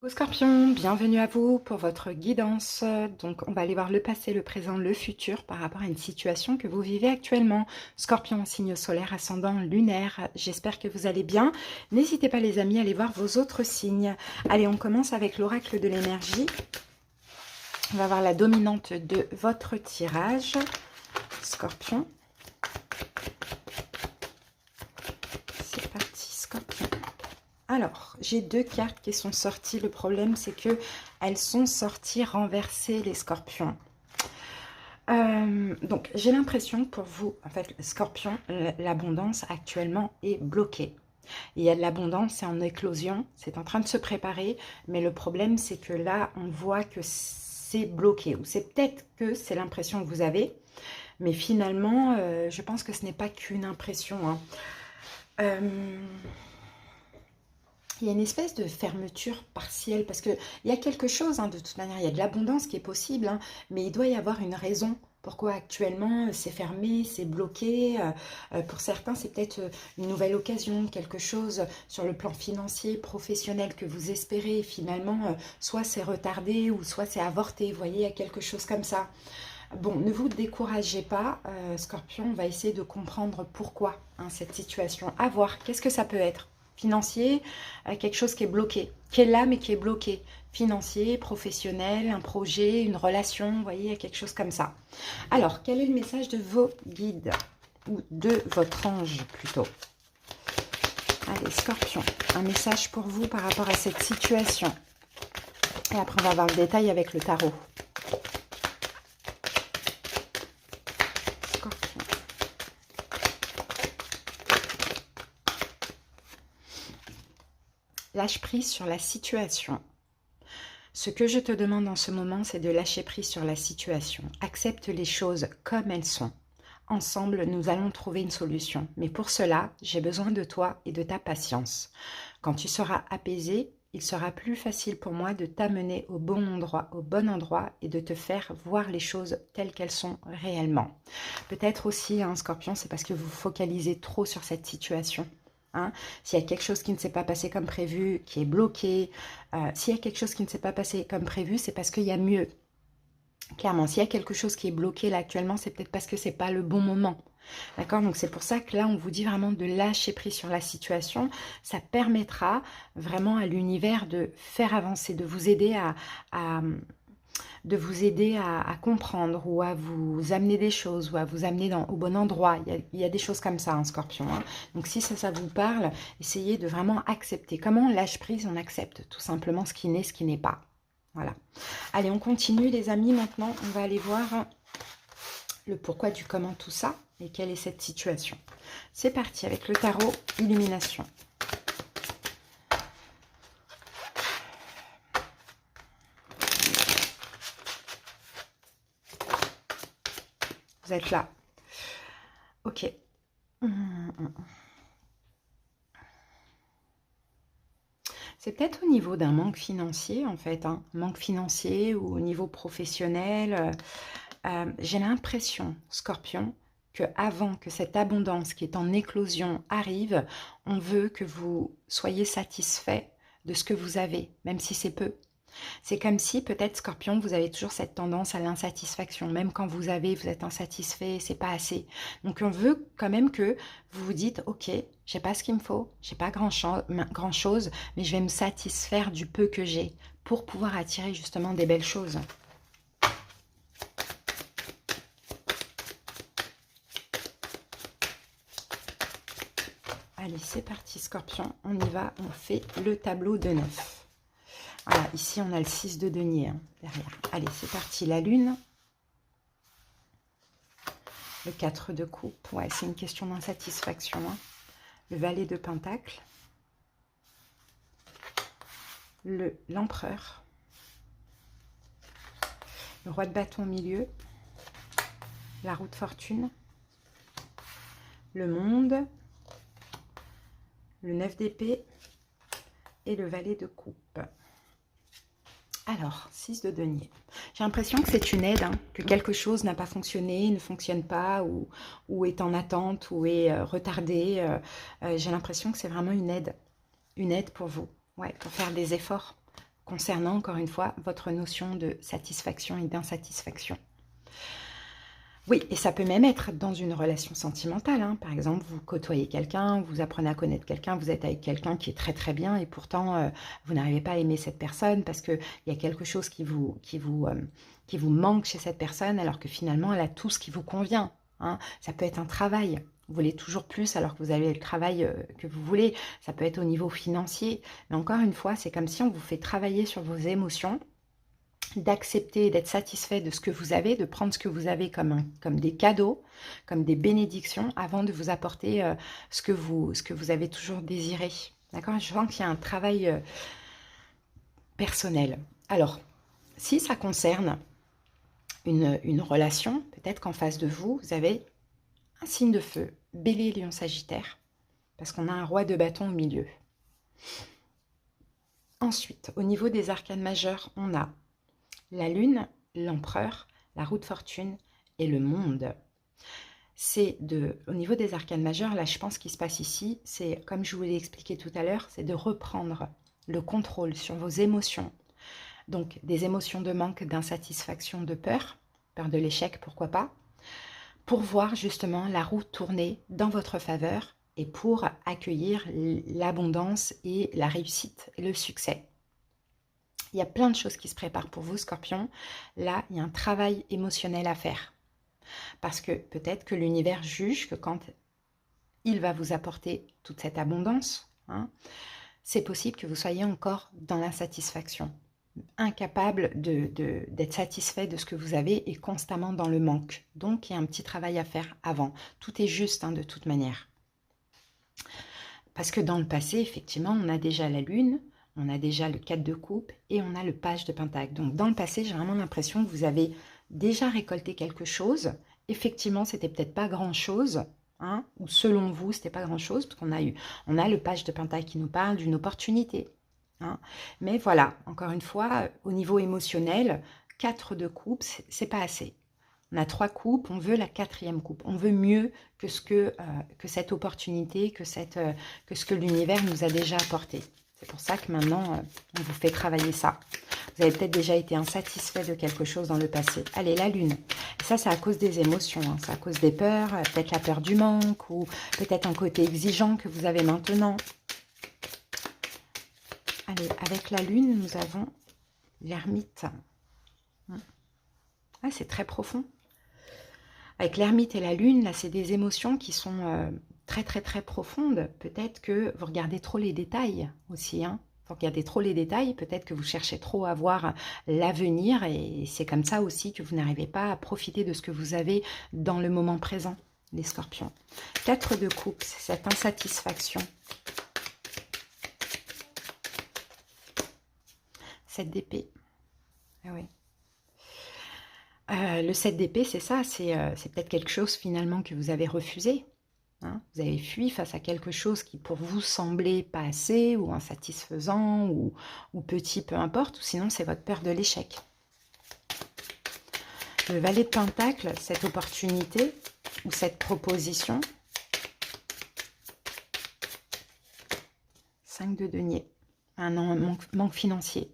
Scorpion, bienvenue à vous pour votre guidance. Donc, on va aller voir le passé, le présent, le futur par rapport à une situation que vous vivez actuellement. Scorpion, signe solaire, ascendant lunaire. J'espère que vous allez bien. N'hésitez pas les amis à aller voir vos autres signes. Allez, on commence avec l'oracle de l'énergie. On va voir la dominante de votre tirage. Scorpion. C'est parti, Scorpion. Alors, j'ai deux cartes qui sont sorties. Le problème, c'est que elles sont sorties renversées, les scorpions. Donc, j'ai l'impression que pour vous, en fait, scorpion, l'abondance actuellement est bloquée. Il y a de l'abondance, c'est en éclosion, c'est en train de se préparer. Mais le problème, c'est que là, on voit que c'est bloqué. Ou c'est peut-être que c'est l'impression que vous avez. Mais finalement, je pense que ce n'est pas qu'une impression. Hein. Il y a une espèce de fermeture partielle, parce qu'il y a quelque chose, hein, de toute manière, il y a de l'abondance qui est possible, hein, mais il doit y avoir une raison. Pourquoi actuellement c'est fermé, c'est bloqué. Pour certains, c'est peut-être une nouvelle occasion, quelque chose sur le plan financier, professionnel que vous espérez. Finalement, soit c'est retardé ou soit c'est avorté. Vous voyez, il y a quelque chose comme ça. Bon, ne vous découragez pas, Scorpion, on va essayer de comprendre pourquoi hein, cette situation. À voir, qu'est-ce que ça peut être? Financier, quelque chose qui est bloqué, qui est là mais qui est bloqué. Financier, professionnel, un projet, une relation, vous voyez, il y a quelque chose comme ça. Alors, quel est le message de vos guides? Ou de votre ange plutôt? Allez, Scorpion, un message pour vous par rapport à cette situation. Et après, on va voir le détail avec le tarot. Lâche prise sur la situation. Ce que je te demande en ce moment, c'est de lâcher prise sur la situation. Accepte les choses comme elles sont. Ensemble, nous allons trouver une solution. Mais pour cela, j'ai besoin de toi et de ta patience. Quand tu seras apaisé, il sera plus facile pour moi de t'amener au bon endroit et de te faire voir les choses telles qu'elles sont réellement. Peut-être aussi, hein, Scorpion, c'est parce que vous vous focalisez trop sur cette situation. Hein, s'il y a quelque chose qui ne s'est pas passé comme prévu, qui est bloqué, s'il y a quelque chose qui ne s'est pas passé comme prévu, c'est parce qu'il y a mieux. Clairement, s'il y a quelque chose qui est bloqué là actuellement, c'est peut-être parce que c'est pas le bon moment. D'accord? Donc c'est pour ça que là, on vous dit vraiment de lâcher prise sur la situation. Ça permettra vraiment à l'univers de faire avancer, de vous aider à comprendre ou à vous amener des choses ou à vous amener au bon endroit. Il y a des choses comme ça, hein, Scorpion. Hein. Donc si ça vous parle, essayez de vraiment accepter. Comment on lâche prise? On accepte tout simplement ce qui n'est, ce qui n'est pas. Voilà. Allez, on continue les amis. Maintenant, on va aller voir le pourquoi du comment tout ça et quelle est cette situation. C'est parti avec le tarot Illumination. Vous êtes là. Ok. C'est peut-être au niveau d'un manque financier, en fait. Hein. Manque financier ou au niveau professionnel. J'ai l'impression, Scorpion, que avant que cette abondance qui est en éclosion arrive, on veut que vous soyez satisfait de ce que vous avez, même si c'est peu. C'est comme si, peut-être, Scorpion, vous avez toujours cette tendance à l'insatisfaction. Même quand vous êtes insatisfait, c'est pas assez. Donc, on veut quand même que vous vous dites, ok, j'ai pas ce qu'il me faut, j'ai pas grand-chose, mais je vais me satisfaire du peu que j'ai pour pouvoir attirer justement des belles choses. Allez, c'est parti, Scorpion. On y va, on fait le tableau de 9. Voilà, ici, on a le 6 de denier hein, derrière. Allez, c'est parti, la lune. Le 4 de coupe. Ouais, c'est une question d'insatisfaction. Hein. Le valet de pentacle. L'empereur. Le roi de bâton au milieu. La roue de fortune. Le monde. Le 9 d'épée. Et le valet de coupe. Alors, 6 de denier. J'ai l'impression que c'est une aide, hein, que quelque chose n'a pas fonctionné, ne fonctionne pas, ou est en attente, ou est retardé. J'ai l'impression que c'est vraiment une aide pour vous, ouais, pour faire des efforts, concernant, encore une fois, votre notion de satisfaction et d'insatisfaction. Oui, et ça peut même être dans une relation sentimentale, hein. Par exemple, vous côtoyez quelqu'un, vous apprenez à connaître quelqu'un, vous êtes avec quelqu'un qui est très très bien et pourtant vous n'arrivez pas à aimer cette personne parce qu'il y a quelque chose qui vous manque chez cette personne alors que finalement elle a tout ce qui vous convient, hein. Ça peut être un travail, vous voulez toujours plus alors que vous avez le travail que vous voulez, ça peut être au niveau financier, mais encore une fois, c'est comme si on vous fait travailler sur vos émotions, d'accepter, d'être satisfait de ce que vous avez, de prendre ce que vous avez comme des cadeaux, comme des bénédictions, avant de vous apporter ce que vous avez toujours désiré. D'accord? Je sens qu'il y a un travail personnel. Alors, si ça concerne une relation, peut-être qu'en face de vous, vous avez un signe de feu, Bélier, Lion, Sagittaire, parce qu'on a un roi de bâton au milieu. Ensuite, au niveau des arcanes majeurs, on a la lune, l'empereur, la roue de fortune et le monde. Au niveau des arcanes majeurs, là je pense qu'il se passe ici, c'est comme je vous l'ai expliqué tout à l'heure, c'est de reprendre le contrôle sur vos émotions. Donc des émotions de manque, d'insatisfaction, de peur, peur de l'échec, pourquoi pas, pour voir justement la roue tourner dans votre faveur et pour accueillir l'abondance et la réussite et le succès. Il y a plein de choses qui se préparent pour vous, Scorpion. Là, il y a un travail émotionnel à faire. Parce que peut-être que l'univers juge que quand il va vous apporter toute cette abondance, hein, c'est possible que vous soyez encore dans l'insatisfaction, incapable d'être satisfait de ce que vous avez et constamment dans le manque. Donc, il y a un petit travail à faire avant. Tout est juste, hein, de toute manière. Parce que dans le passé, effectivement, on a déjà la lune, on a déjà le 4 de coupe et on a le page de pentacle. Donc dans le passé, j'ai vraiment l'impression que vous avez déjà récolté quelque chose. Effectivement, c'était peut-être pas grand-chose, hein, ou selon vous, c'était pas grand-chose, parce on a le page de pentacle qui nous parle d'une opportunité, hein. Mais voilà, encore une fois, au niveau émotionnel, 4 de coupe, c'est pas assez. On a 3 coupes, on veut la 4e coupe. On veut mieux que cette opportunité, que ce que l'univers nous a déjà apporté. C'est pour ça que maintenant, on vous fait travailler ça. Vous avez peut-être déjà été insatisfait de quelque chose dans le passé. Allez, la lune. Et ça, c'est à cause des émotions, hein. C'est à cause des peurs, peut-être la peur du manque, ou peut-être un côté exigeant que vous avez maintenant. Allez, avec la lune, nous avons l'ermite. Ah, c'est très profond. Avec l'ermite et la lune, là, c'est des émotions qui sont très, très, très profondes. Peut-être que vous regardez trop les détails aussi, hein. Vous regardez trop les détails, peut-être que vous cherchez trop à voir l'avenir et c'est comme ça aussi que vous n'arrivez pas à profiter de ce que vous avez dans le moment présent, les scorpions. 4 de coupe, c'est cette insatisfaction. 7 d'épée. Ah oui. Le 7 d'épée, c'est ça, c'est peut-être quelque chose finalement que vous avez refusé, hein. Vous avez fui face à quelque chose qui pour vous semblait pas assez ou insatisfaisant ou petit, peu importe, ou sinon c'est votre peur de l'échec. Le valet de pentacle, cette opportunité ou cette proposition. 5 de denier, un manque financier.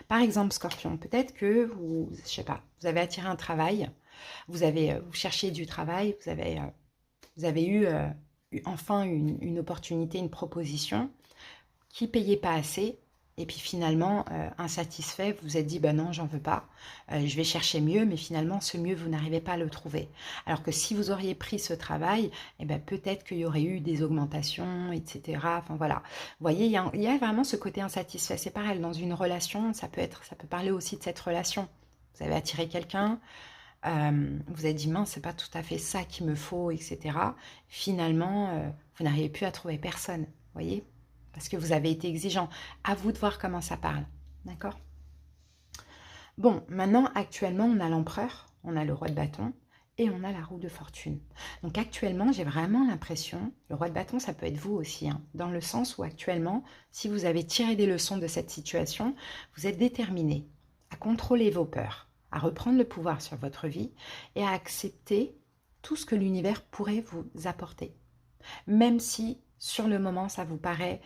Par exemple, Scorpion, peut-être que vous, je sais pas, vous avez attiré un travail, vous cherchiez du travail, vous avez eu enfin une opportunité, une proposition qui payait pas assez, et puis finalement, insatisfait, vous vous êtes dit, ben non, j'en veux pas, je vais chercher mieux, mais finalement, ce mieux, vous n'arrivez pas à le trouver. Alors que si vous auriez pris ce travail, eh ben, peut-être qu'il y aurait eu des augmentations, etc. Enfin voilà, vous voyez, il y a vraiment ce côté insatisfait. C'est pareil, dans une relation, ça peut parler aussi de cette relation. Vous avez attiré quelqu'un, vous avez dit, mince, c'est pas tout à fait ça qu'il me faut, etc. Finalement, vous n'arrivez plus à trouver personne, vous voyez, parce que vous avez été exigeant. À vous de voir comment ça parle, d'accord? Bon, maintenant, actuellement, on a l'empereur, on a le roi de bâton et on a la roue de fortune. Donc actuellement, j'ai vraiment l'impression, le roi de bâton, ça peut être vous aussi, hein, dans le sens où actuellement, si vous avez tiré des leçons de cette situation, vous êtes déterminé à contrôler vos peurs, à reprendre le pouvoir sur votre vie et à accepter tout ce que l'univers pourrait vous apporter. Même si, sur le moment, ça vous paraît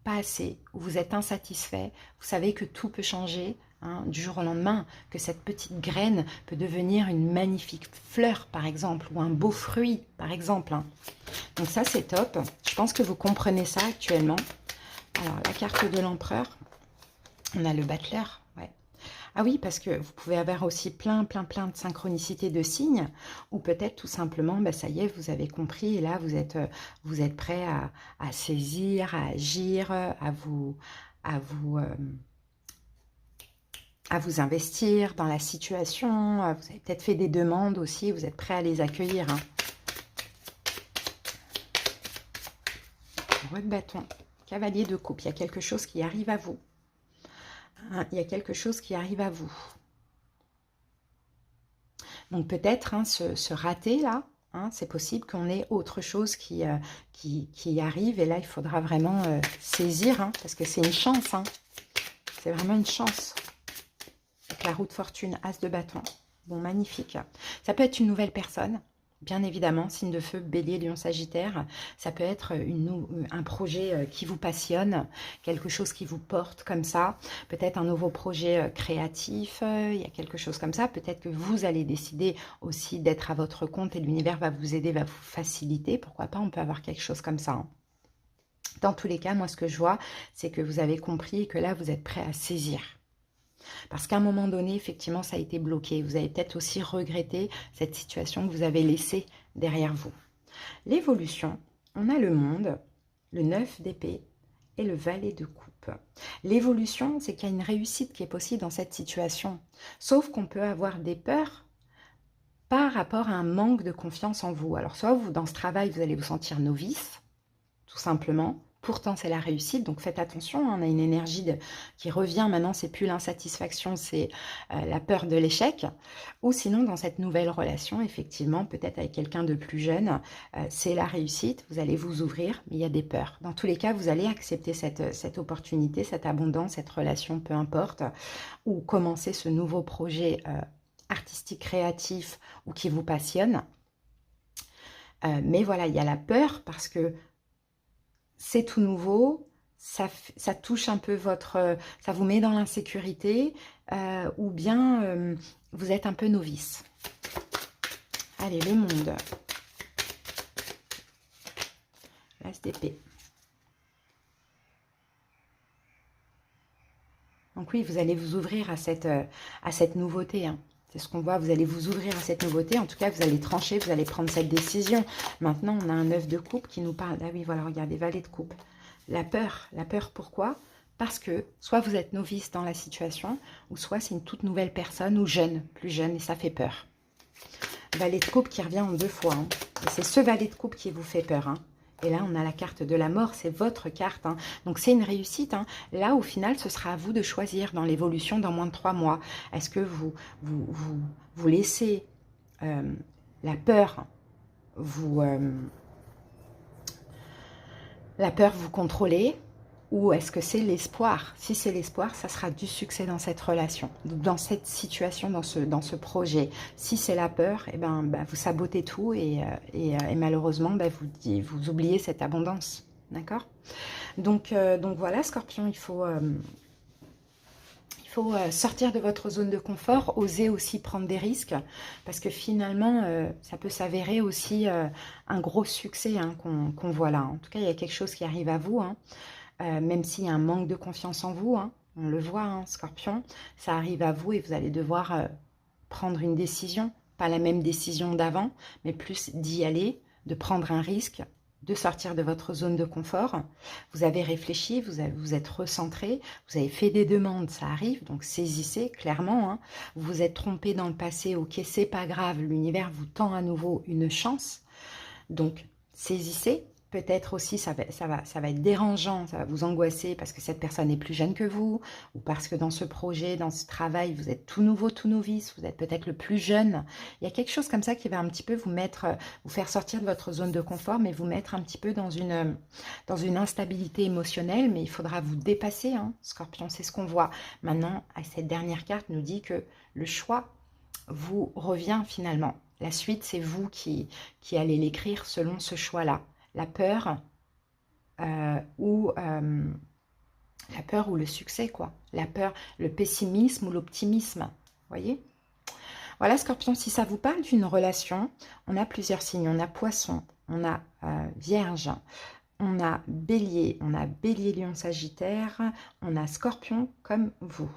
pas assez, ou vous êtes insatisfait, vous savez que tout peut changer hein, du jour au lendemain, que cette petite graine peut devenir une magnifique fleur, par exemple, ou un beau fruit, par exemple. Hein. Donc ça, c'est top. Je pense que vous comprenez ça actuellement. Alors, la carte de l'empereur, on a le battleur, ouais. Ah oui, parce que vous pouvez avoir aussi plein de synchronicités de signes, ou peut-être tout simplement, bah, ça y est, vous avez compris, et là, vous êtes prêt à saisir, à agir, à vous, euh, à vous investir dans la situation. Vous avez peut-être fait des demandes aussi, vous êtes prêt à les accueillir. Hein. Roi de bâton, cavalier de coupe, il y a quelque chose qui arrive à vous. Hein, il y a quelque chose qui arrive à vous. Donc peut-être hein, ce raté là, hein, c'est possible qu'on ait autre chose qui arrive. Et là, il faudra vraiment saisir, hein, parce que c'est une chance. Hein. C'est vraiment une chance. Avec la roue de fortune, as de bâton. Bon, magnifique. Ça peut être une nouvelle personne. Bien évidemment, signe de feu, bélier, lion, sagittaire, ça peut être un projet qui vous passionne, quelque chose qui vous porte comme ça, peut-être un nouveau projet créatif, il y a quelque chose comme ça, peut-être que vous allez décider aussi d'être à votre compte et l'univers va vous aider, va vous faciliter, pourquoi pas, on peut avoir quelque chose comme ça. Hein. Dans tous les cas, moi ce que je vois, c'est que vous avez compris et que là vous êtes prêt à saisir. Parce qu'à un moment donné, effectivement, ça a été bloqué. Vous avez peut-être aussi regretté cette situation que vous avez laissée derrière vous. L'évolution, on a le monde, le 9 d'épée et le valet de coupe. L'évolution, c'est qu'il y a une réussite qui est possible dans cette situation. Sauf qu'on peut avoir des peurs par rapport à un manque de confiance en vous. Alors, soit vous, dans ce travail, vous allez vous sentir novice, tout simplement. Pourtant, c'est la réussite, donc faites attention, hein, on a une énergie qui revient maintenant, c'est plus l'insatisfaction, c'est la peur de l'échec. Ou sinon, dans cette nouvelle relation, effectivement, peut-être avec quelqu'un de plus jeune, c'est la réussite, vous allez vous ouvrir, mais il y a des peurs. Dans tous les cas, vous allez accepter cette opportunité, cette abondance, cette relation, peu importe, ou commencer ce nouveau projet artistique, créatif, ou qui vous passionne. Mais voilà, il y a la peur parce que c'est tout nouveau, ça touche un peu votre... ça vous met dans l'insécurité, ou bien vous êtes un peu novice. Allez, le monde. L'as d'épée. Donc oui, vous allez vous ouvrir à cette nouveauté, hein. C'est ce qu'on voit, vous allez vous ouvrir à cette nouveauté. En tout cas, vous allez trancher, vous allez prendre cette décision. Maintenant, on a un 9 de coupe qui nous parle. Ah oui, voilà, regardez, valet de coupe. La peur pourquoi? Parce que soit vous êtes novice dans la situation, ou soit c'est une toute nouvelle personne, ou jeune, plus jeune, et ça fait peur. Valet de coupe qui revient en 2 fois. Hein. Et c'est ce valet de coupe qui vous fait peur. Hein. Et là, on a la carte de la mort, c'est votre carte. Hein. Donc, c'est une réussite. Hein. Là, au final, ce sera à vous de choisir dans l'évolution dans moins de 3 mois. Est-ce que vous laissez la peur vous contrôler, ou est-ce que c'est l'espoir? Si c'est l'espoir, ça sera du succès dans cette relation, dans cette situation, dans ce projet. Si c'est la peur, eh ben, vous sabotez tout et malheureusement, vous oubliez cette abondance. D'accord? Donc voilà, Scorpion, il faut sortir de votre zone de confort, oser aussi prendre des risques, parce que finalement, ça peut s'avérer aussi un gros succès hein, qu'on voit là. En tout cas, il y a quelque chose qui arrive à vous, hein. Même s'il y a un manque de confiance en vous, hein, on le voit, hein, Scorpion, ça arrive à vous et vous allez devoir prendre une décision, pas la même décision d'avant, mais plus d'y aller, de prendre un risque, de sortir de votre zone de confort. Vous avez réfléchi, vous êtes recentré, vous avez fait des demandes, ça arrive, donc saisissez clairement. Hein. Vous vous êtes trompé dans le passé, ok, c'est pas grave, l'univers vous tend à nouveau une chance, donc saisissez. Peut-être aussi, ça va être dérangeant, ça va vous angoisser parce que cette personne est plus jeune que vous, ou parce que dans ce projet, dans ce travail, vous êtes tout nouveau, tout novice, vous êtes peut-être le plus jeune. Il y a quelque chose comme ça qui va un petit peu vous faire sortir de votre zone de confort, mais vous mettre un petit peu dans une instabilité émotionnelle, mais il faudra vous dépasser, hein, Scorpion, c'est ce qu'on voit. Maintenant, cette dernière carte nous dit que le choix vous revient finalement. La suite, c'est vous qui allez l'écrire selon ce choix-là. La peur ou La peur ou le succès, quoi. La peur, le pessimisme ou l'optimisme. Voyez? Voilà, Scorpion, si ça vous parle d'une relation, on a plusieurs signes. On a Poisson, on a Vierge, on a Bélier, Lion, Sagittaire, on a Scorpion comme vous.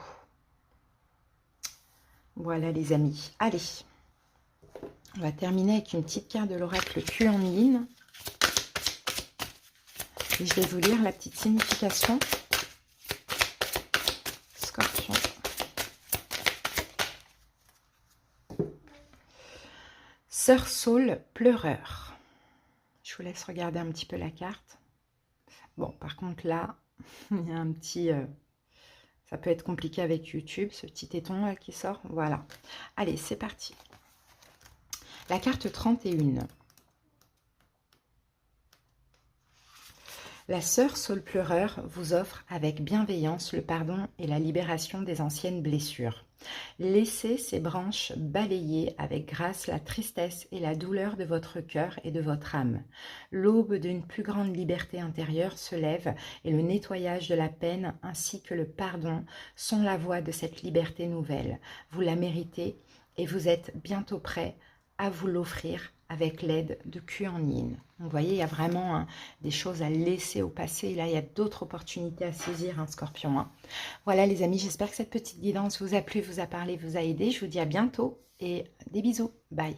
Voilà les amis. Allez, on va terminer avec une petite carte de l'oracle Kuan-Yin. Et je vais vous lire la petite signification. Scorpion. Sœur Saule, pleureur. Je vous laisse regarder un petit peu la carte. Bon, par contre là, il y a un petit... ça peut être compliqué avec YouTube, ce petit téton là, qui sort. Voilà. Allez, c'est parti. La carte 31. La sœur Saule pleureur vous offre avec bienveillance le pardon et la libération des anciennes blessures. Laissez ces branches balayer avec grâce la tristesse et la douleur de votre cœur et de votre âme. L'aube d'une plus grande liberté intérieure se lève et le nettoyage de la peine ainsi que le pardon sont la voie de cette liberté nouvelle. Vous la méritez et vous êtes bientôt prêt à vous l'offrir avec l'aide de Kuan-Yin. Vous voyez, il y a vraiment des choses à laisser au passé. Là, il y a d'autres opportunités à saisir, Scorpion. Voilà les amis, j'espère que cette petite guidance vous a plu, vous a parlé, vous a aidé. Je vous dis à bientôt et des bisous. Bye.